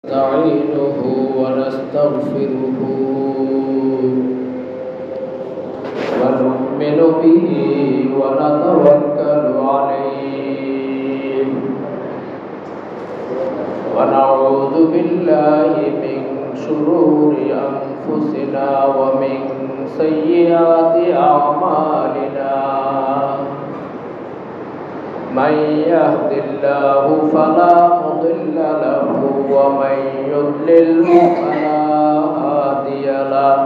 نستعينه ونستغفره ونؤمن به ونتوكل عليه ونعوذ بالله من شرور أنفسنا ومن سيئات أعمالنا من يهد الله فلا مضل له ومن يضلل فلا هادي له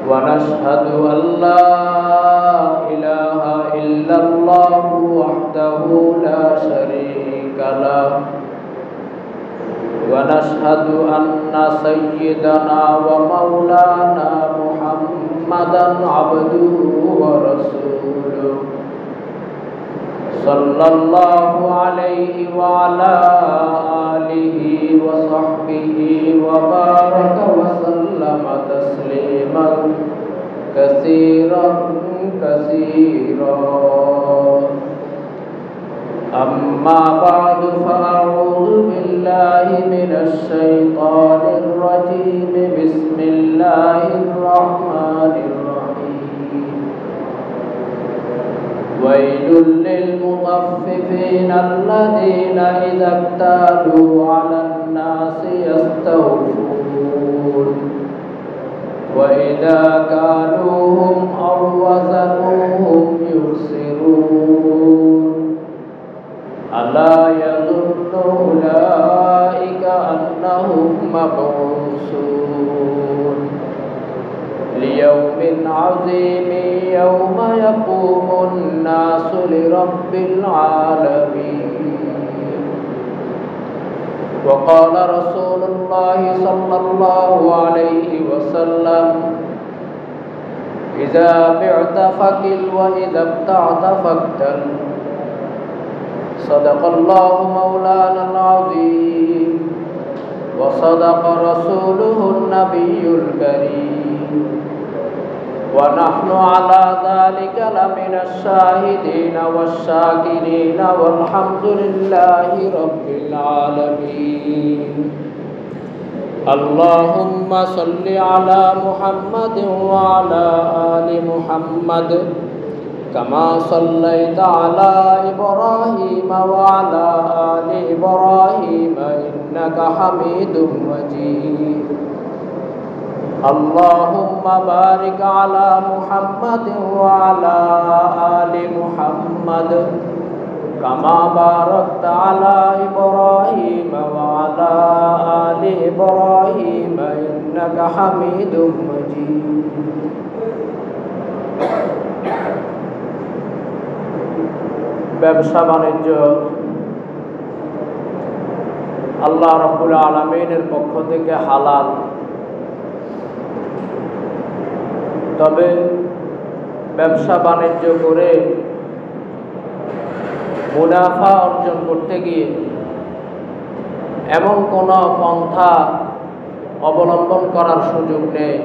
ونشهد أن لا إله إلا الله وحده لا شريك له ونشهد أن سيدنا ومولانا محمدا عبده ورسوله صلى الله عليه وعلى آله وصحبه وبارك وسلم تسليما كثيرا أما بعد فأعوذ بالله من الشيطان الرجيم بسم الله الرحمن الرحيم ويل للمطففين الذين إذا اكتالوا على الناس يستوفون وإذا كالوهم أو وزنوهم يخسرون ألا يظن أولئك أنهم مبعوثون ليوم عظيم يوم يقوم الناس لرب العالمين وقال رسول الله صلى الله عليه وسلم إذا بعت فكل وإذا ابتعت فاكتل صدق الله مولانا العظيم وصدق رسوله النبي الكريم ونحن على ذلك لمن الشاهدين والشاكرين والحمد لله رب العالمين اللهم صل على محمد وعلى آل محمد كما صليت على إبراهيم وعلى آل إبراهيم إنك حميد مجيد اللهم بارك على محمد وعلى آل محمد كما باركت على إبراهيم وعلى آل إبراهيم إنك حميد مجيد ব্যবসা বাণিজ্য আল্লাহ রাব্বুল আলামিনের পক্ষ থেকে হালাল, তবে ব্যবসা বাণিজ্য করে মুনাফা অর্জন করতে গিয়ে এমন কোনো পন্থা অবলম্বন করার সুযোগ নেই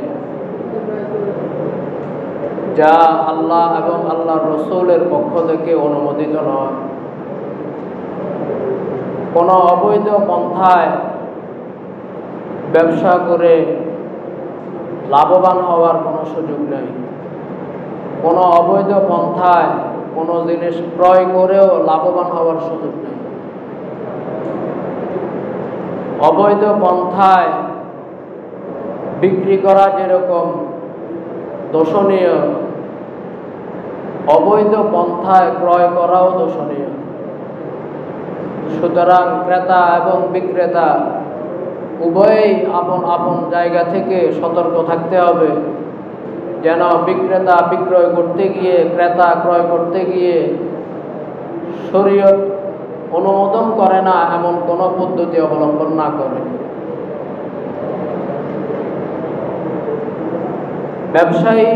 যা আল্লাহ এবং আল্লাহর রসুলের পক্ষ থেকে অনুমোদিত নয়। কোনো অবৈধ পন্থায় ব্যবসা করে লাভবান হওয়ার কোনো সুযোগ নেই। কোনো অবৈধ পন্থায় কোনো জিনিস ক্রয় করেও লাভবান হওয়ার সুযোগ নেই। অবৈধ পন্থায় বিক্রি করা যেরকম দোষণীয়, অবৈধ পন্থায় ক্রয় করাও দোষণীয়। সুতরাং ক্রেতা এবং বিক্রেতা উভয়েই আপন আপন জায়গা থেকে সতর্ক থাকতে হবে, যেন বিক্রেতা বিক্রয় করতে গিয়ে, ক্রেতা ক্রয় করতে গিয়ে শরীয়ত অনুমোদন করে না এমন কোনো পদ্ধতি অবলম্বন না করে। ব্যবসায়ী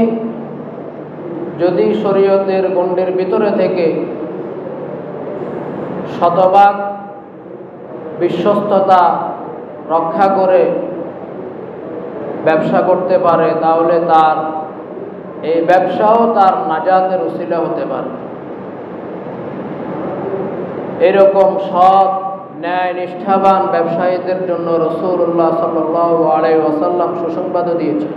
যদি শরীয়তের গণ্ডির ভিতরে থেকে শতভাগ বিশ্বস্ততা রক্ষা করে ব্যবসা করতে পারে, তাহলে তার এই ব্যবসাও তার নাজাতের উসিলা হতে পারে। এরকম সৎ ন্যায় নিষ্ঠাবান ব্যবসায়ীদের জন্য রাসূলুল্লাহ সাল্লাল্লাহু আলাইহি ওয়াসাল্লাম সুসংবাদ দিয়েছেন।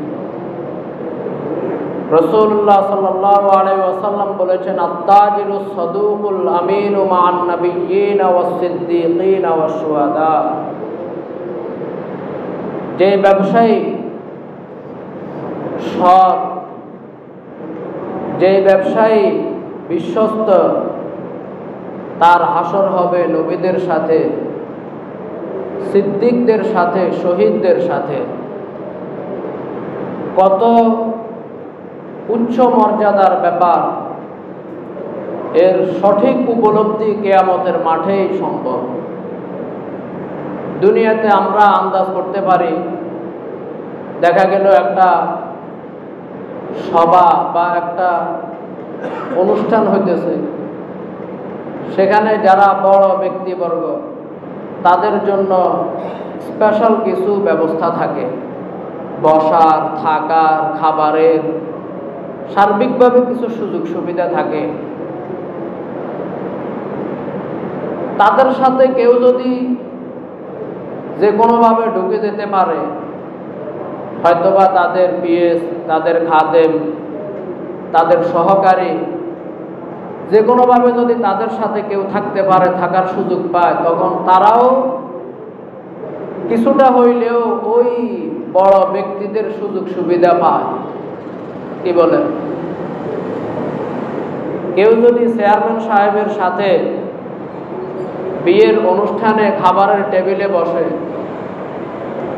রাসূলুল্লাহ সাল্লাল্লাহু আলাইহি ওয়াসাল্লাম বলেছেন, আত-তাজিরুস সাদুকুল আমিনু মা'আন নাবিয়্যিন ওয়াস-সিদ্দীকিন ওয়াশ-শুহাদা। যে ব্যবসায়ী সৎ, যে ব্যবসায়ী বিশ্বস্ত, তার হাসর হবে নবীদের সাথে, সিদ্দিকদের সাথে, শহীদদের সাথে। কত উচ্চ মর্যাদার ব্যাপার! এর সঠিক উপলব্ধি কিয়ামতের মাঠেই সম্ভব। দুনিয়াতে আমরা আন্দাজ করতে পারি, দেখা গেল একটা সভা বা একটা অনুষ্ঠান হইতেছে, সেখানে যারা বড় ব্যক্তিবর্গ, তাদের জন্য স্পেশাল কিছু ব্যবস্থা থাকে, বসার, থাকার, খাবারের, সার্বিকভাবে কিছু সুযোগ সুবিধা থাকে। তাদের সাথে কেউ যদি যে কোনোভাবে ঢুকে যেতে পারে, হয়তোবা তাদের পিএস, তাদের খাদেম, তাদের সহকারী, যে কোনোভাবে যদি তাদের সাথে কেউ থাকতে পারে, থাকার সুযোগ পায়, তখন তারাও কিছুটা হইলেও ওই বড় ব্যক্তিদের সুযোগ সুবিধা পায়। কি বলে? কেউ যদি চেয়ারম্যান সাহেবের সাথে বিয়ের অনুষ্ঠানে খাবারের টেবিলে বসে,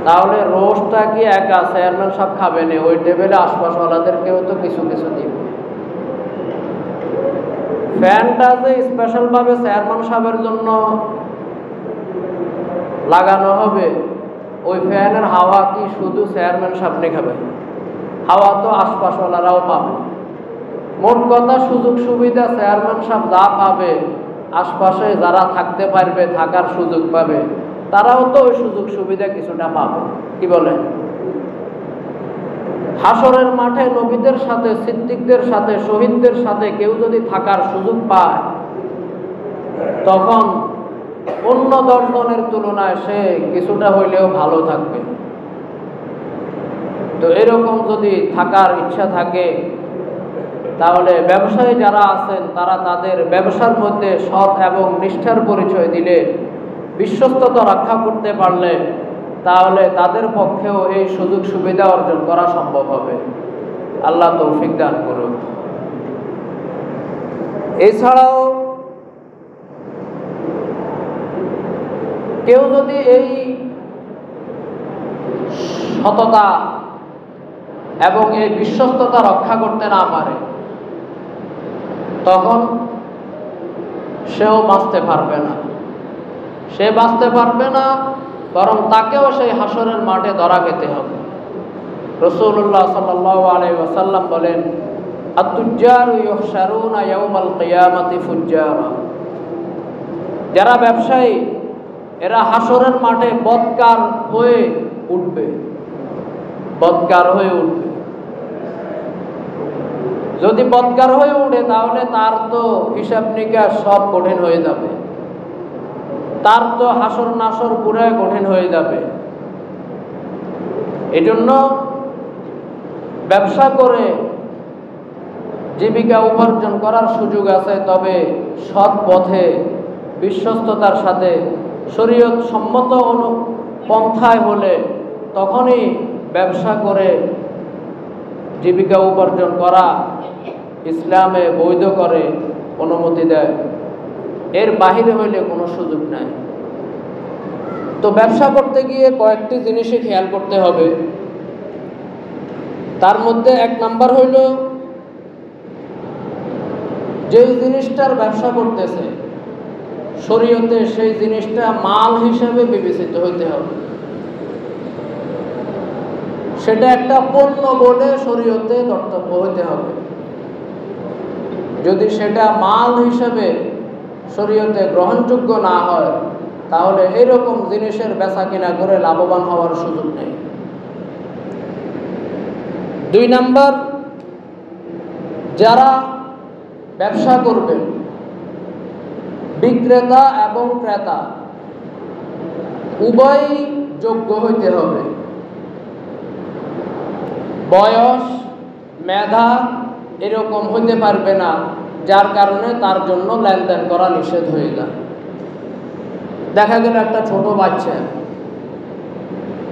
তাহলে রোজটা কি একা চেয়ারম্যান সাহেব খাবে না? ওই টেবিলে আশপাশওয়ালাদেরকেও তো কিছু কিছু দিব। ফ্যানটা যে স্পেশালভাবে চেয়ারম্যান সাহেবের জন্য লাগানো হবে, ওই ফ্যানের হাওয়া কি শুধু চেয়ারম্যান সাহেব খাবে? হাওয়া তো আশপাশওয়ালারাও পাবে। মোট কথা, সুযোগ সুবিধা চেয়ারম্যান সাহেব যা পাবে, আশপাশে যারা থাকতে পারবে, থাকার সুযোগ পাবে, তারাও তো ওই সুযোগ সুবিধা কিছুটা পাবে। কি বলে? হাসরের মাঠে নবীদের সাথে, সিদ্দিকদের সাথে, শহীদদের সাথে কেউ যদি থাকার সুযোগ পায়, তখন অন্য 10 জনের তুলনায় সে কিছুটা হইলেও ভালো থাকবে। তো এরকম যদি থাকার ইচ্ছা থাকে, তাহলে ব্যবসায়ী যারা আছেন, তারা তাদের ব্যবসার মধ্যে সৎ এবং নিষ্ঠার পরিচয় দিলে, বিশ্বস্ততা রক্ষা করতে পারলে, তাহলে তাদের পক্ষেও এই সুযোগ সুবিধা অর্জন করা সম্ভব হবে। আল্লাহ তৌফিক দান করুন। এছাড়াও কেউ যদি এই সততা এবং এই বিশ্বস্ততা রক্ষা করতে না পারে, তখন সেও বাঁচতে পারবে না। সে বাঁচতে পারবে না, বরং তাকেও সেই হাসরের মাঠে ধরা খেতে হবে। রাসূলুল্লাহ সাল্লাল্লাহু আলাইহি ওয়াসাল্লাম বলেন, আত-তুজ্জারু ইউহশারুনা ইয়াওমাল কিয়ামাতি ফুজ্জারা। যারা ব্যবসায়ী, এরা হাসরের মাঠে বদকার হয়ে উঠবে, বদকার হয়ে উঠবে। যদি বদকার হয়ে উঠে, তাহলে তার তো হিসাব নিকাশ সব কঠিন হয়ে যাবে, তার তো হাসর নাসর পুরাই কঠিন হয়ে যাবে। এজন্য ব্যবসা করে জীবিকা উপার্জন করার সুযোগ আছে, তবে সৎ পথে, বিশ্বস্ততার সাথে, শরীয়ত সম্মত পন্থায় হলে তখনই ব্যবসা করে জীবিকা উপার্জন করা ইসলামে বৈধ করে, অনুমতি দেয়। এর বাহিরে হইলে কোনো সুযোগ নাই। তো ব্যবসা করতে গিয়ে কয়েকটি জিনিসই খেয়াল করতে হবে। তার মধ্যে 1 নাম্বার হইল, যেই জিনিসটার ব্যবসা করতেছে, শরীয়তে সেই জিনিসটা মাল হিসেবে বিবেচিত হইতে হবে। সেটা একটা পণ্য বলে শরীয়তে ধর্তব্য হইতে হবে। যদি সেটা মাল হিসেবে শরীয়তে গ্রহণযোগ্য না হয়, তাহলে এরকম জিনিসের বেচা কিনা করে লাভবান হওয়ার সুযোগ নেই। 2 নাম্বার, যারা ব্যবসা করবেন, বিক্রেতা এবং ক্রেতা উভয় যোগ্য হইতে হবে। বয়স, মেধা এরকম হইতে পারবে না, যার কারণে তার জন্য লেনদেন করা নিষেধ হয়ে যায়। দেখা গেল একটা ছোট বাচ্চা,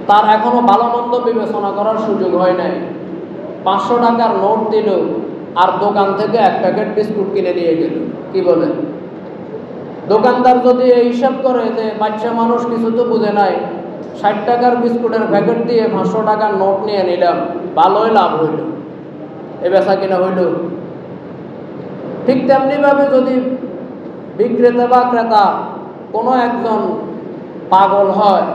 তার এখনো ভালো মন্দ বিবেচনা করার সুযোগ হয় নাই, 500 টাকার নোট দিল আর দোকান থেকে 1 প্যাকেট বিস্কুট কিনে নিয়ে গেল। কি বলেন? দোকানদার যদি এই হিসাব করে যে বাচ্চা মানুষ কিছু তো বুঝে নাই, 60 টাকার বিস্কুটের প্যাকেট দিয়ে 500 টাকার নোট নিয়ে নিলাম, ভালোই লাভ হইল, এ বেচা কিনা হইল। ঠিক তেমনিভাবে যদি বিক্রেতা বা ক্রেতা কোনো একজন পাগল হয়,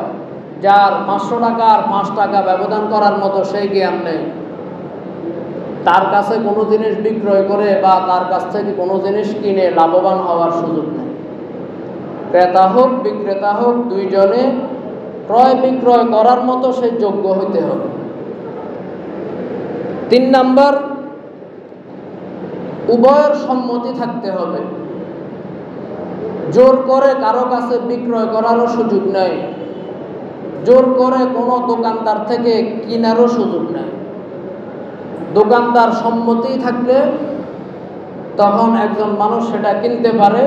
যার 500 টাকা আর 5 টাকা ব্যবধান করার মতো সেই জ্ঞান নেই, তার কাছে কোনো জিনিস বিক্রয় করে বা তার কাছ থেকে কোনো জিনিস কিনে লাভবান হওয়ার সুযোগ নেই। ক্রেতা হোক বিক্রেতা হোক, দুইজনে ক্রয় বিক্রয় করার মতো সে যোগ্য হইতে হবে। 3 নাম্বার, উভয়ের সম্মতি থাকতে হবে। জোর করে কারো কাছে বিক্রয় করারও সুযোগ নেই, জোর করে কোনো দোকানদার থেকে কেনারও সুযোগ নেই। দোকানদার সম্মতি থাকলে তখন একজন মানুষ সেটা কিনতে পারে,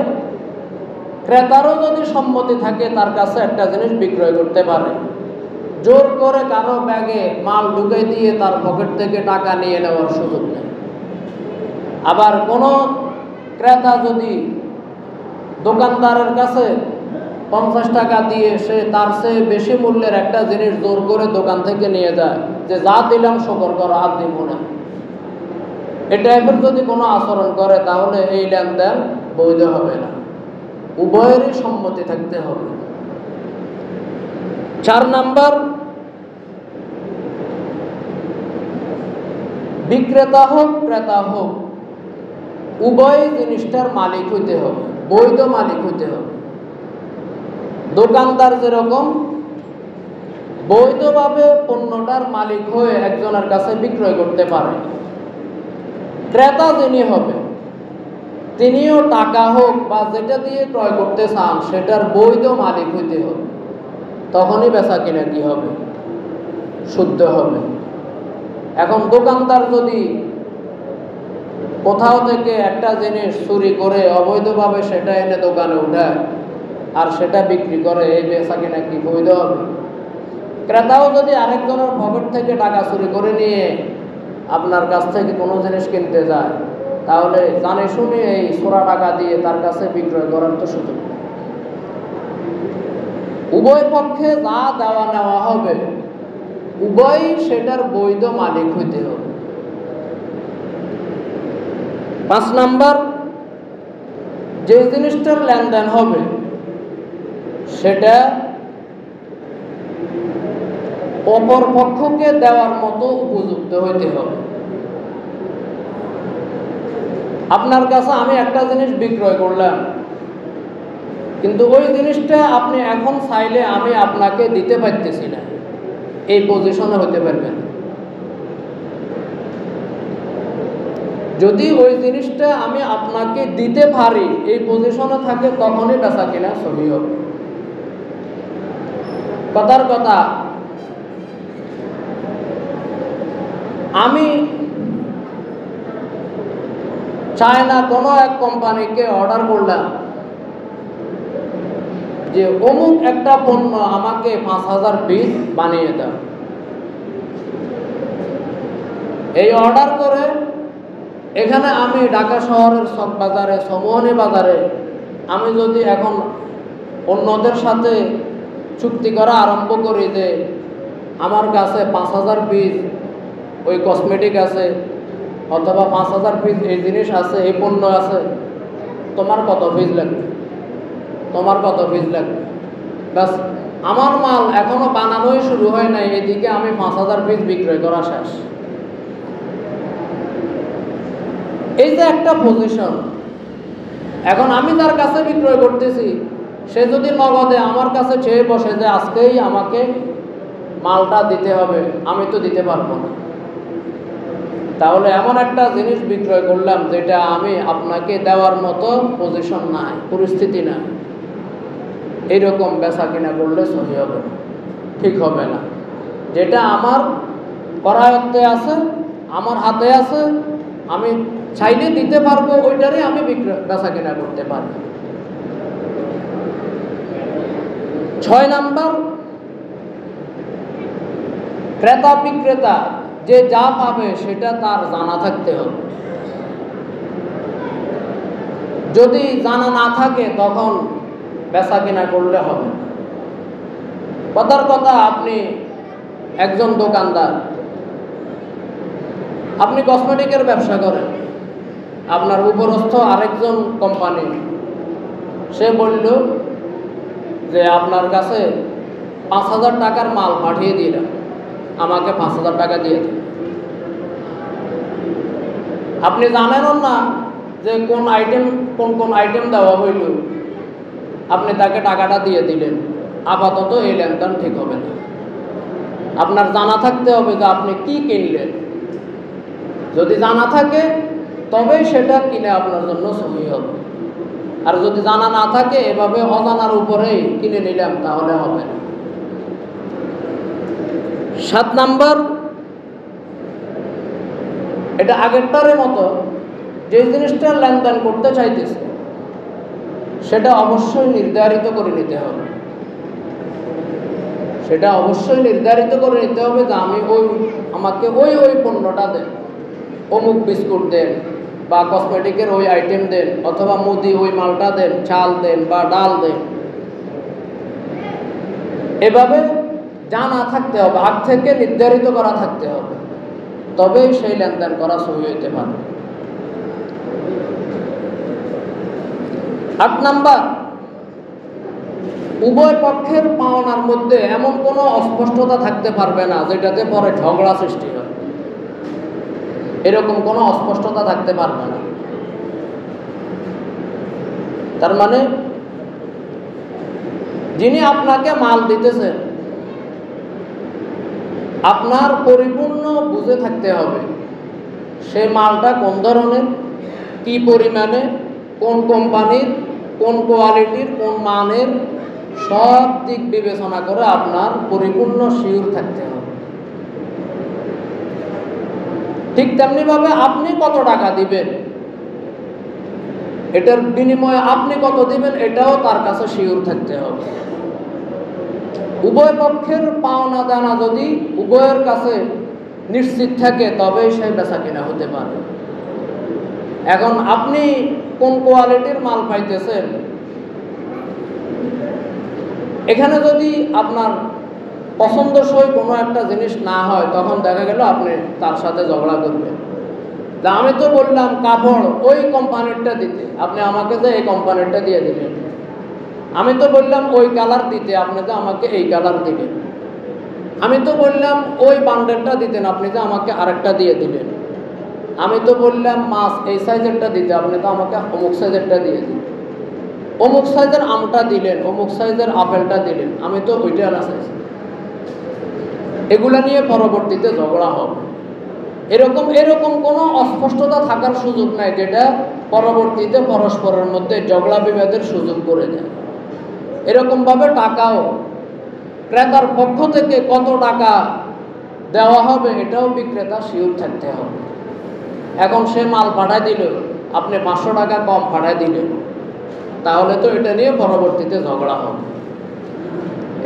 ক্রেতারও যদি সম্মতি থাকে তার কাছে একটা জিনিস বিক্রয় করতে পারে। জোর করে কারো ব্যাগে মাল ঢুকে দিয়ে তার পকেট থেকে টাকা নিয়ে নেওয়ার সুযোগ নেই। আবার কোনো ক্রেতা যদি দোকানদারের কাছে 50 টাকা দিয়ে সে তার চেয়ে বেশি মূল্যের একটা জিনিস জোর করে দোকান থেকে নিয়ে যায়, যে যা দিলাম শকর করো, আর দিব না, এই টাইপের যদি কোনো আচরণ করে, তাহলে এই লেনদেন বৈধ হবে না। উভয়েরই সম্মতি থাকতে হবে। 4 নাম্বার, বিক্রেতা হোক ক্রেতা হোক, উভয় জিনিসটার মালিক হইতে হবে, বৈধ মালিক হইতে হবে। দোকানদার যেরকম বৈধভাবে পণ্যটার মালিক হয়ে একজনের কাছে বিক্রয় করতে পারে, ক্রেতা যিনি হবে তিনিও টাকা হোক বা যেটা দিয়ে ক্রয় করতে চান সেটার বৈধ মালিক হইতে হবে। তখনই বেচা কিনা কি হবে? শুদ্ধ হবে। এখন দোকানদার যদি কোথাও থেকে একটা জিনিস চুরি করে অবৈধভাবে সেটা এনে দোকানে উঠায় আর সেটা বিক্রি করে, এই বেচা কিনা কি বৈধ হবে? ক্রেতাও যদি আরেকজনের পকেট থেকে টাকা চুরি করে নিয়ে আপনার কাছ থেকে কোনো জিনিস কিনতে যায়, তাহলে জানে শুনে এই চোরা টাকা দিয়ে তার কাছে বিক্রয় করার তো সুযোগ নেই। উভয় পক্ষে যা দেওয়া নেওয়া হবে উভয়ই সেটার বৈধ মালিক হইতে হবে। 5 নাম্বার, যে জিনিসটার লেনদেন হবে সেটা অপর পক্ষকে দেওয়ার মতো উপযুক্ত হইতে হবে। আপনার কাছে আমি একটা জিনিস বিক্রয় করলাম, কিন্তু ওই জিনিসটা আপনি এখন চাইলে আমি আপনাকে দিতে পারতেছি না, এই পজিশনে হতে পারবেন। যদি ওই জিনিসটা আমি আপনাকে দিতে পারি, এই পজিশনে থাকে, তখনই বেচা কিনা সহি হবে। কথার কথা, আমি চায়না কোনো এক কোম্পানিকে অর্ডার করলাম যে অমুক একটা পণ্য আমাকে 5000 পিস বানিয়ে দাও। এই অর্ডার করে এখানে আমি ঢাকা শহরের সব বাজারে, সমোহনী বাজারে আমি যদি এখন অন্যদের সাথে চুক্তি করা আরম্ভ করি যে আমার কাছে 5000 পিস ওই কসমেটিক আছে, অথবা 5000 পিস এই জিনিস আছে, এই পণ্য আছে, তোমার কত পিস লাগবে, তোমার কত পিস লাগবে, ব্যাস আমার মাল এখনো বানানোই শুরু হয় নাই, এদিকে আমি 5000 পিস বিক্রয় করা শেষ। এই যে একটা পজিশন, এখন আমি তার কাছে বিক্রয় করতেছি, সে যদি নগদে আমার কাছে চেয়ে বসে যে আজকেই আমাকে মালটা দিতে হবে, আমি তো দিতে পারবো না। তাহলে এমন একটা জিনিস বিক্রয় করলাম যেটা আমি আপনাকে দেওয়ার মতো পজিশন নাই, পরিস্থিতি নাই। এইরকম বেচা কিনা করলে সহি হবে না, ঠিক হবে না। যেটা আমার করায়ত্তে আছে, আমার হাতে আছে, আমি চাইলে দিতে পারবো, ওইটারই আমি বেচা কিনা করতে পারি। 6 নাম্বার, ক্রেতা বিক্রেতা যে যা পাবে সেটা তার জানা থাকতে হবে। যদি জানা না থাকে তখন বেচা কিনা করলে হবে না। কথার কথা, আপনি একজন দোকানদার, আপনি কসমেটিকের ব্যবসা করেন, আপনার উপরস্থ আরেকজন কোম্পানি সে বলল যে আপনার কাছে 5,000 টাকার মাল পাঠিয়ে দিলাম, আমাকে 5,000 টাকা দিয়ে দিন। আপনি জানেনও না যে কোন আইটেম দেওয়া হইল, আপনি তাকে টাকাটা দিয়ে দিলেন, আপাতত এই লেনদেন ঠিক হবে না। আপনার জানা থাকতে হবে যে আপনি কি কিনলেন। যদি জানা থাকে তবেই সেটা কিনে আপনার জন্য সহি হবে। আর যদি জানা না থাকে, এভাবে অজানার উপরেই কিনে নিলাম, তাহলে হবে না। 7 নাম্বার, এটা আগেরটারের মতো, যে জিনিসটা লেনদেন করতে চাইতেছে সেটা অবশ্যই নির্ধারিত করে নিতে হবে। সেটা অবশ্যই নির্ধারিত করে নিতে হবে যে আমাকে ওই পণ্যটা দেন, অমুক বিস্কুট দেন, বা কসমেটিকের ওই আইটেম দেন, অথবা মুদি ওই মালটা দেন, চাল দেন বা ডাল দেন। এভাবে জানা থাকতে হবে, আগ থেকে নির্ধারিত করা থাকতে হবে, তবেই সেই লেনদেন করা সহি হইতে পারে। 8 নাম্বার, উভয় পক্ষের পাওনার মধ্যে এমন কোনো অস্পষ্টতা থাকতে পারবে না যেটাতে পরে ঝগড়া সৃষ্টি হয়। এরকম কোনো অস্পষ্টতা থাকতে পারবে না। তার মানে যিনি আপনাকে মাল দিতেছেন, আপনার পরিপূর্ণ বুঝে থাকতে হবে সেই মালটা কোন ধরনের, কি পরিমাণে, কোন কোম্পানির, কোন কোয়ালিটির, কোন মানের, সব দিক বিবেচনা করে আপনার পরিপূর্ণ শিওর থাকতে হবে। ঠিক তেমনিভাবে আপনি কত টাকা দিবেন, এটার বিনিময়ে আপনি কত দিবেন, এটাও তার কাছে শিওর থাকতে হবে। উভয় পক্ষের পাওনা দানা যদি উভয়ের কাছে নিশ্চিত থাকে, তবেই সেই বেচা কিনা হতে পারে। এখন আপনি কোন কোয়ালিটির মাল পাইতেছেন, এখানে যদি আপনার পছন্দসই কোনো একটা জিনিস না হয়, তখন দেখা গেল আপনি তার সাথে ঝগড়া করবেন। তা আমি তো বললাম কাপড় ওই কোম্পানিরটা দিতে, আপনি আমাকে যে এই কোম্পানিরটা দিয়ে দিলেন। আমি তো বললাম ওই কালার দিতে, আপনি যে আমাকে এই কালার দিলেন। আমি তো বললাম ওই বান্ডেলটা দিতেন, আপনি যে আমাকে আরেকটা দিয়ে দিলেন। আমি তো বললাম মাছ এই সাইজেরটা দিতে, আপনি তো আমাকে অমুক সাইজেরটা দিয়ে দিলেন। অমুক সাইজের আমটা দিলেন, অমুক সাইজের আপেলটা দিলেন, আমি তো ওইটা না চাইছি। এগুলা নিয়ে পরবর্তীতে ঝগড়া হবে। এরকম কোনো অস্পষ্টতা থাকার সুযোগ নাই যেটা পরবর্তীতে পরস্পরের মধ্যে ঝগড়া বিবাদের সুযোগ করে দেয়। এরকমভাবে টাকাও, ক্রেতার পক্ষ থেকে কত টাকা দেওয়া হবে এটাও বিক্রেতা শিওর থাকতে হবে। এখন সে মাল পাঠায় দিল, আপনি 500 টাকা কম পাঠায় দিলেন, তাহলে তো এটা নিয়ে পরবর্তীতে ঝগড়া হবে।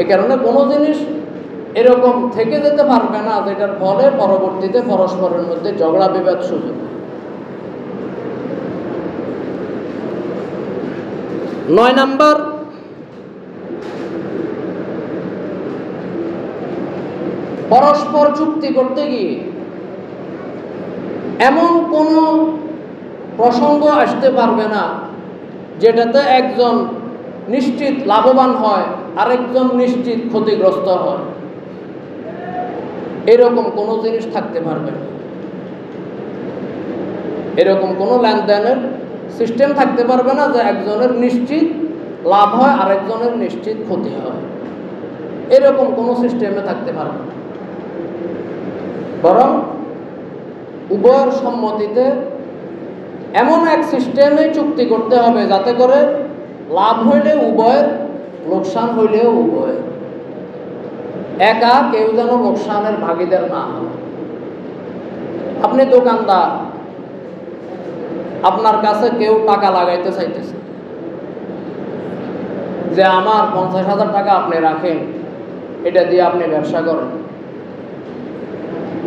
এ কারণে কোনো জিনিস এরকম থেকে যেতে পারবে না যেটার ফলে পরবর্তীতে পরস্পরের মধ্যে ঝগড়া বিবাদ সুযোগ। 9 নাম্বার, পরস্পর চুক্তি করতে গিয়ে এমন কোনো প্রসঙ্গ আসতে পারবে না যেটাতে একজন নিশ্চিত লাভবান হয়, আরেকজন নিশ্চিত ক্ষতিগ্রস্ত হয়। এরকম কোনো জিনিস থাকতে পারবে না। এরকম কোনো লেনদেনের সিস্টেম থাকতে পারবে না যে একজনের নিশ্চিত লাভ হয়, আরেকজনের নিশ্চিত ক্ষতি হয়। এরকম কোনো সিস্টেমে থাকতে পারবে না। বরং উভয়ের সম্মতিতে এমন এক সিস্টেমে চুক্তি করতে হবে যাতে করে লাভ হইলে উভয়ের, লোকসান হইলেও উভয়, একা কেউ যেন লোকসানের ভাগীদার না হয়। আপনি দোকানদার, আপনার কাছে কেউ টাকা লাগাইতে চাইতেছে যে আমার 50,000 টাকা আপনি রাখেন, এটা দিয়ে আপনি ব্যবসা করেন।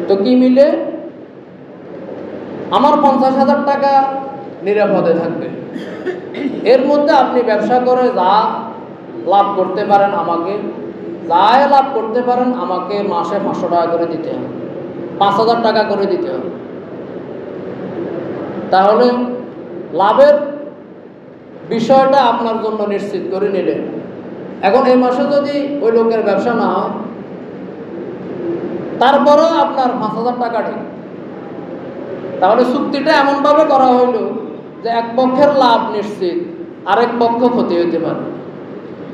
তো কি মিলে? আমার 50,000 টাকা নিরাপদে থাকবে, এর মধ্যে আপনি ব্যবসা করে যা লাভ করতে পারেন আমাকে, যাই লাভ করতে পারেন আমাকে মাসে 500 টাকা করে দিতে হবে, 5,000 টাকা করে দিতে হবে। তাহলে লাভের বিষয়টা আপনার জন্য নিশ্চিত করে নিলেন। এখন এই মাসে যদি ওই লোকের ব্যবসা না হয়, তারপরেও আপনার 5,000 টাকা ঠিক, তাহলে চুক্তিটা এমনভাবে করা হইল যে এক পক্ষের লাভ নিশ্চিত, আরেক পক্ষ ক্ষতি হইতে পারে।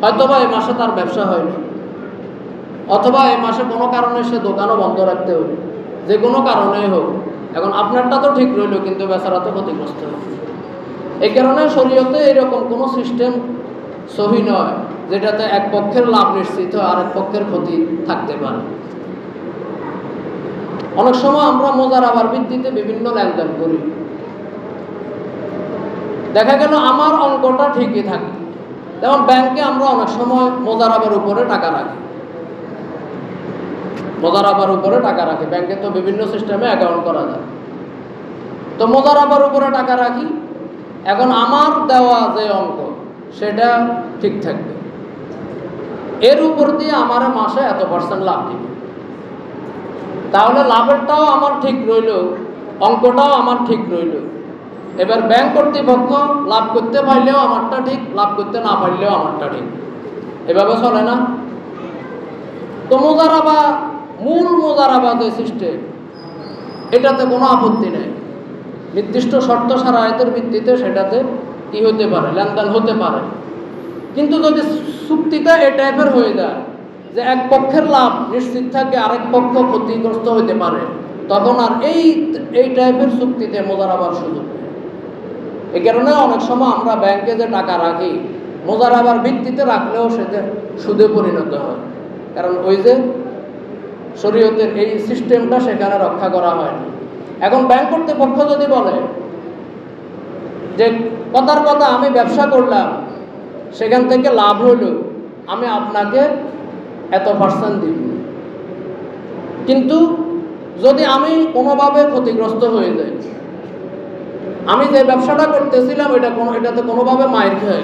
হয়তোবা এই মাসে তার ব্যবসা হয়নি, অথবা এই মাসে কোনো কারণে সে দোকানও বন্ধ রাখতে হইল, যে কোনো কারণেই হোক। এখন আপনারটা তো ঠিক রইল, কিন্তু বেচারা তো ক্ষতিগ্রস্ত হবে। এই কারণে শরীয়তে এরকম কোনো সিস্টেম সহি নয় যেটাতে এক পক্ষের লাভ নিশ্চিত হয়, আরেক পক্ষের ক্ষতি থাকতে পারে। অনেক সময় আমরা মোজারাবার ভিত্তিতে বিভিন্ন লেনদেন করি, দেখা গেল আমার অঙ্কটা ঠিকই থাকে। যেমন ব্যাংকে আমরা অনেক সময় মোজারাবার উপরে টাকা রাখি, মোজারাবার উপরে টাকা রাখি, ব্যাংকে তো বিভিন্ন সিস্টেমে অ্যাকাউন্ট করা যায়। তো মোজারাবার উপরে টাকা রাখি, এখন আমার দেওয়া যে অঙ্ক সেটা ঠিক থাকবে, এর উপর দিয়ে আমার মাসে এত % লাভ দিবে। তাহলে লাভেরটাও আমার ঠিক রইল, অঙ্কটাও আমার ঠিক রইল। এবার ব্যাংক কর্তৃপক্ষ লাভ করতে পারলেও আমারটা ঠিক, লাভ করতে না পারলেও আমারটা ঠিক, এভাবে চলে না। তো মোজারাবা, মূল মোজারাবা যে সিস্টেম, এটাতে কোনো আপত্তি নেই, নির্দিষ্ট শর্ত সারায়েতের ভিত্তিতে সেটাতে কি হতে পারে, লেনদেন হতে পারে। কিন্তু যদি চুক্তিটা এই টাইপের হয়ে যায় যে এক পক্ষের লাভ নিশ্চিত থাকে, আরেক পক্ষ ক্ষতিগ্রস্ত হতে পারে, তখন আর এই টাইপের চুক্তিতে মোজারাবার সুযোগ নেই। এই কারণে অনেক সময় আমরা ব্যাংকে যে টাকা রাখি, মোজারাবার ভিত্তিতে রাখলেও সেটা সুদে পরিণত হয়, কারণ ওই যে শরীয়তের এই সিস্টেমটা সেখানে রক্ষা করা হয় না। এখন ব্যাংক কর্তৃপক্ষ যদি বলে যে কথার কথা আমি ব্যবসা করলাম, সেখান থেকে লাভ হইল, আমি আপনাকে এত % দিব, কিন্তু যদি আমি কোনোভাবে ক্ষতিগ্রস্ত হয়ে যাই, আমি যে ব্যবসাটা করতেছিলাম এটাতে কোনোভাবে মাইর খাই,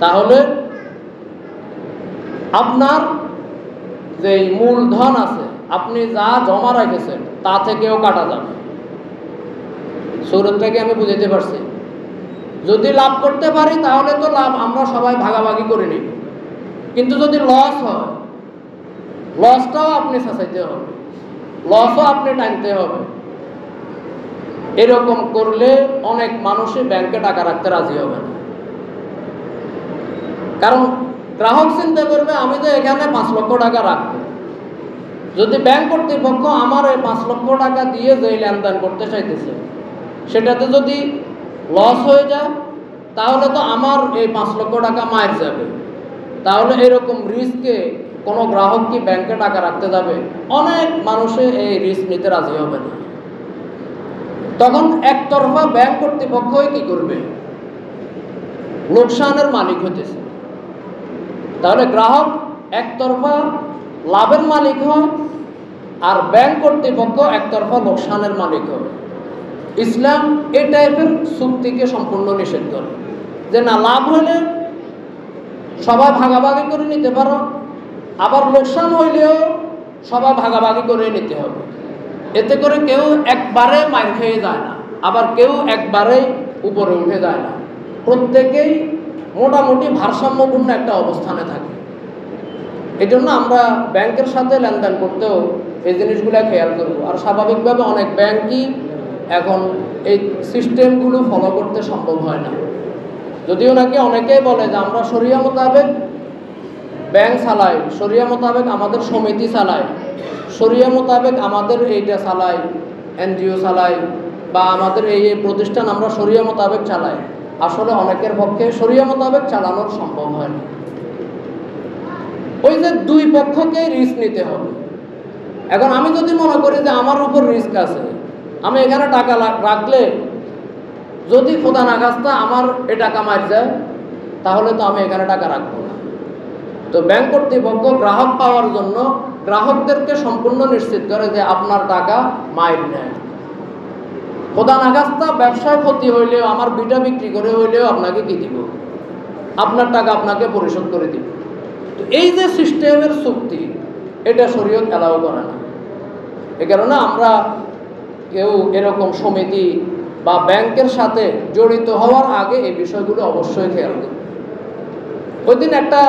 তাহলে আপনার যে মূলধন আছে, আপনি যা জমা রেখেছেন তা থেকেও কাটা যাবে। সূরতটাকে আমি বুঝাইতে পারছি? যদি লাভ করতে পারি তাহলে তো লাভ আমরা সবাই ভাগাভাগি করে নিব, কিন্তু যদি লস হয়, লসটাও আপনি সাঁচাইতে হবে, লসও আপনি টানতে হবে। এরকম করলে অনেক মানুষই ব্যাংকে টাকা রাখতে রাজি হবে না, কারণ গ্রাহক চিন্তা করবে আমি যে এখানে 5 লক্ষ টাকা রাখবো, যদি ব্যাংক কর্তৃপক্ষ আমার এই 5 লক্ষ টাকা দিয়ে যে লেনদেন করতে চাইতেছে সেটাতে যদি লস হয়ে যায়, তাহলে তো আমার এই 5 লক্ষ টাকা মার যাবে। তাহলে এরকম রিস্কে কোনো গ্রাহক কি ব্যাংকে টাকা রাখতে যাবে? অনেক মানুষে এই রিস্ক নিতে রাজি হবে না। তখন একতরফা ব্যাংক কর্তৃপক্ষই কি করবে? লোকসানের মালিক হতেছে। তাহলে গ্রাহক একতরফা লাভের মালিক হয়, আর ব্যাংক কর্তৃপক্ষ একতরফা লোকসানের মালিক হয়। ইসলাম এই টাইপের চুক্তিকে সম্পূর্ণ নিষেধ করে, যে না লাভ হলে সবাই ভাগাভাগি করে নিতে পারো, আবার লোকসান হইলেও সবাই ভাগাভাগি করে নিতে হবে। এতে করে কেউ একবারে মার খেয়ে যায় না, আবার কেউ একবারে উপরে উঠে যায় না, প্রত্যেকেই মোটামুটি ভারসাম্যপূর্ণ একটা অবস্থানে থাকে। এই জন্য আমরা ব্যাংকের সাথে লেনদেন করতেও এই জিনিসগুলো খেয়াল করব। আর স্বাভাবিকভাবে অনেক ব্যাংকই এখন এই সিস্টেমগুলো ফলো করতে সম্ভব হয় না, যদিও নাকি অনেকেই বলে যে আমরা শরিয়া মোতাবেক ব্যাংক চালাই, শরিয়া মোতাবেক আমাদের সমিতি চালাই, শরিয়া মোতাবেক আমাদের এইটা চালাই, এনজিও চালাই, বা আমাদের এই প্রতিষ্ঠান আমরা শরিয়া মোতাবেক চালাই। আসলে অনেকের পক্ষে শরিয়া মোতাবেক চালানো সম্ভব হয় না। ওই যে দুই পক্ষকেই রিস্ক নিতে হবে। এখন আমি যদি মনে করি যে আমার উপর রিস্ক আছে, আমি এখানে টাকা রাখলে যদি খোদা না খাস্তা আমার এ টাকা মার যায়, তাহলে তো আমি এখানে টাকা রাখবো না। তো ব্যাংক কর্তৃপক্ষ গ্রাহক পাওয়ার জন্য গ্রাহকদেরকে সম্পূর্ণ নিশ্চিত করে যে আপনার টাকা মাইর নেয়। খোদা না খাস্তা ব্যবসায় ক্ষতি হইলেও, আমার বিটা বিক্রি করে হইলেও আপনাকে কি দিব, আপনার টাকা আপনাকে পরিশোধ করে দিব। তো এই যে সিস্টেমের চুক্তি, এটা শরীয়ত এলাও করে না। এ কারণে আমরা কেউ এরকম সমিতি বা ব্যাংকের সাথে জড়িত হওয়ার আগে এই বিষয়গুলো অবশ্যই খেয়াল করি। ওই দিন একটা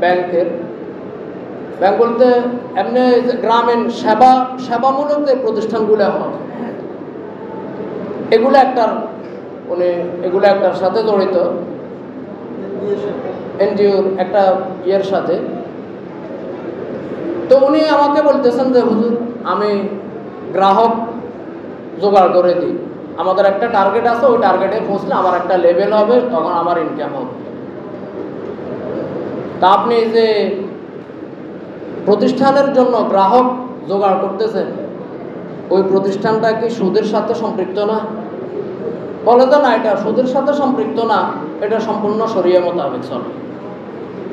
ব্যাংক বলতে এমনি গ্রামীণ সেবামূলক যে প্রতিষ্ঠানগুলো হয়, এগুলো একটার সাথে জড়িত, এনজিওর একটা ইয়ের সাথে। তো উনি আমাকে বলতেছেন যে হুজুর, আমি গ্রাহক জোগাড় করে দিই, আমাদের একটা টার্গেট আছে, ওই টার্গেটে পৌঁছলে আমার একটা লেভেল হবে, তখন আমার ইনকাম হবে। তা আপনি যে প্রতিষ্ঠানের জন্য গ্রাহক জোগাড় করতেছেন, ওই প্রতিষ্ঠানটা কি সুদের সাথে সম্পৃক্ত না? বলে যে না, এটা সুদের সাথে সম্পৃক্ত না, এটা সম্পূর্ণ শরিয়া মোতাবেক চলে।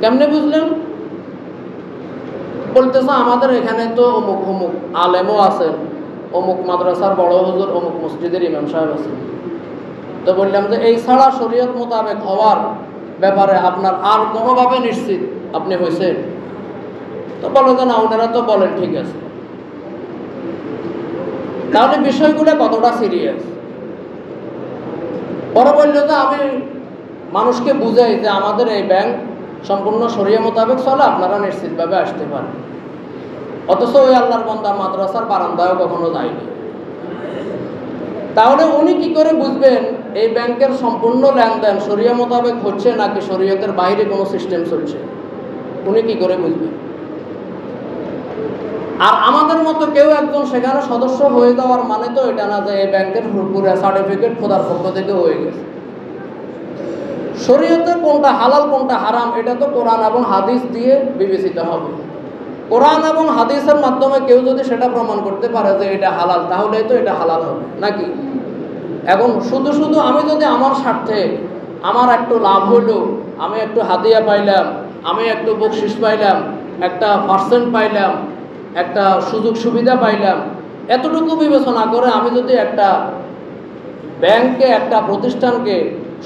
কেমনে বুঝলেন? বলতেছে আমাদের এখানে তো অমুক অমুক আলেমও আছেন, অমুক মাদ্রাসার বড় হুজুর, অমুক মসজিদের ইমাম সাহেব আছেন। তো বললাম যে এই ছাড়া শরীয়ত মোতাবেক হওয়ার ব্যাপারে আপনার আর কোনোভাবে নিশ্চিত আপনি হয়েছেন? তো বলে যে না, ওনারা তো বলেন ঠিক আছে। তাহলে বিষয়গুলো কতটা সিরিয়াস? পরে বলল যে আমি মানুষকে বুঝাই যে আমাদের এই ব্যাংক সম্পূর্ণ শরিয়া মোতাবেক চলে, আপনারা নিশ্চিতভাবে আসতে পারেন। অথচ ওই আল্লাহর বান্দা মাদ্রাসার বারান্দায়ও কখনো যায়নি। তাহলে উনি কি করে বুঝবেন এই ব্যাংকের সম্পূর্ণ লেনদেন শরিয়া মোতাবেক হচ্ছে নাকি শরীয়তের বাইরে কোনো সিস্টেম চলছে? উনি কি করে বুঝবেন? আর আমাদের মতো কেউ একজন সেখানে সদস্য হয়ে যাওয়ার মানে তো এটা না যে এই ব্যাংকের পুরো সার্টিফিকেট খোদার পক্ষ থেকে হয়ে গেছে। শরীয়তে কোনটা হালাল কোনটা হারাম, এটা তো কোরআন এবং হাদিস দিয়ে বিবেচিত হবে। কোরআন এবং হাদিসের মাধ্যমে কেউ যদি সেটা প্রমাণ করতে পারে যে এটা হালাল, তাহলে তো এটা হালাল হবে নাকি? এখন শুধু শুধু আমি যদি আমার স্বার্থে, আমার একটু লাভ হইল, আমি একটু হাদিয়া পাইলাম, আমি একটু বকশিস পাইলাম, একটা পার্সেন্ট পাইলাম, একটা সুযোগ সুবিধা পাইলাম, এতটুকু বিবেচনা করে আমি যদি একটা ব্যাংকে, একটা প্রতিষ্ঠানকে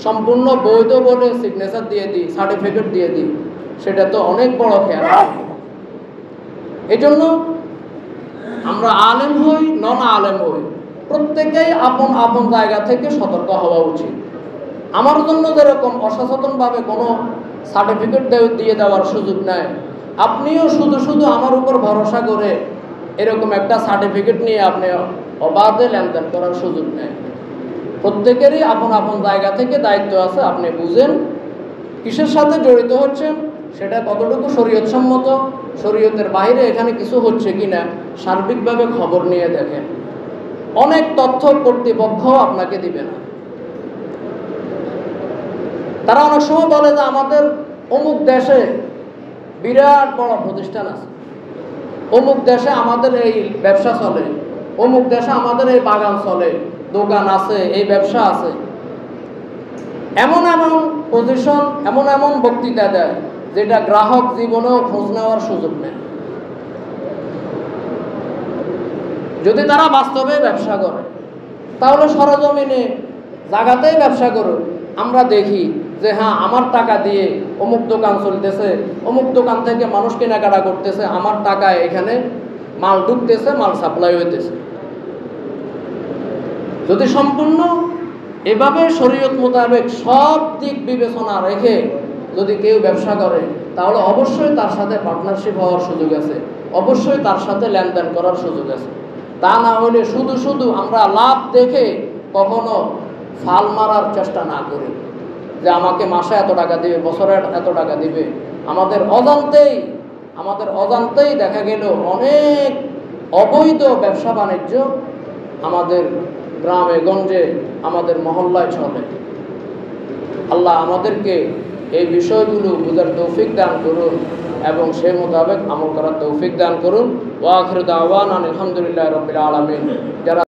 সম্পূর্ণ বৈধ বলে সিগনেচার দিয়ে দিই, সার্টিফিকেট দিয়ে দিই, সেটা তো অনেক বড় খেয়াল। এই জন্য আমরা আলেম হই, নন আলেম হই, প্রত্যেকেই আপন আপন জায়গা থেকে সতর্ক হওয়া উচিত। আমার জন্য যেরকম অসচেতনভাবে কোনো সার্টিফিকেট দিয়ে দেওয়ার সুযোগ নেই, আপনিও শুধু শুধু আমার উপর ভরসা করে এরকম একটা সার্টিফিকেট নিয়ে আপনি অবাধে লেনদেন করার সুযোগ নেই। প্রত্যেকেরই আপন আপন জায়গা থেকে দায়িত্ব আছে। আপনি বুঝেন কিসের সাথে জড়িত হচ্ছেন, সেটা কতটুকু শরীয়ত সম্মত, শরীয়তের বাইরে এখানে কিছু হচ্ছে কিনা সার্বিকভাবে খবর নিয়ে দেখেন। অনেক তথ্য কর্তৃপক্ষ আপনাকে দিবে না। তারা অনেক সময় বলে যে আমাদের অমুক দেশে বিরাট বড় প্রতিষ্ঠান আছে, অমুক দেশে আমাদের এই ব্যবসা চলে, অমুক দেশে আমাদের এই বাগান চলে, দোকান আছে, এই ব্যবসা আছে। এমন এমন পজিশন, এমন এমন বক্তৃতা দেয় যেটা গ্রাহক জীবনেও খোঁজ নেওয়ার সুযোগ নেয়। যদি তারা বাস্তবে ব্যবসা করে, তাহলে সরজমিনে জায়গাতেই ব্যবসা করুক। আমরা দেখি যে হ্যাঁ, আমার টাকা দিয়ে অমুক দোকান চলতেছে, অমুক দোকান থেকে মানুষ কেনাকাটা করতেছে, আমার টাকায় এখানে মাল ঢুকতেছে, মাল সাপ্লাই হইতেছে। যদি সম্পূর্ণ এভাবে শরীয়ত মোতাবেক সব দিক বিবেচনা রেখে যদি কেউ ব্যবসা করে, তাহলে অবশ্যই তার সাথে পার্টনারশিপ হওয়ার সুযোগ আছে, অবশ্যই তার সাথে লেনদেন করার সুযোগ আছে। তা না হলে শুধু শুধু আমরা লাভ দেখে কখনো ফাল মারার চেষ্টা না করি যে আমাকে মাসে এত টাকা দিবে, বছরে এত টাকা দিবে। আমাদের অজান্তেই দেখা গেল অনেক অবৈধ ব্যবসা বাণিজ্য আমাদের গ্রামে গঞ্জে, আমাদের মহল্লায় চলে। আল্লাহ আমাদেরকে এই বিষয়গুলো বুঝার তৌফিক দান করুন এবং সেই মোতাবেক আমল করার তৌফিক দান করুন। ওয়া আখিরু দাওয়ানা আলহামদুলিল্লাহি রাব্বিল আলামিন। যারা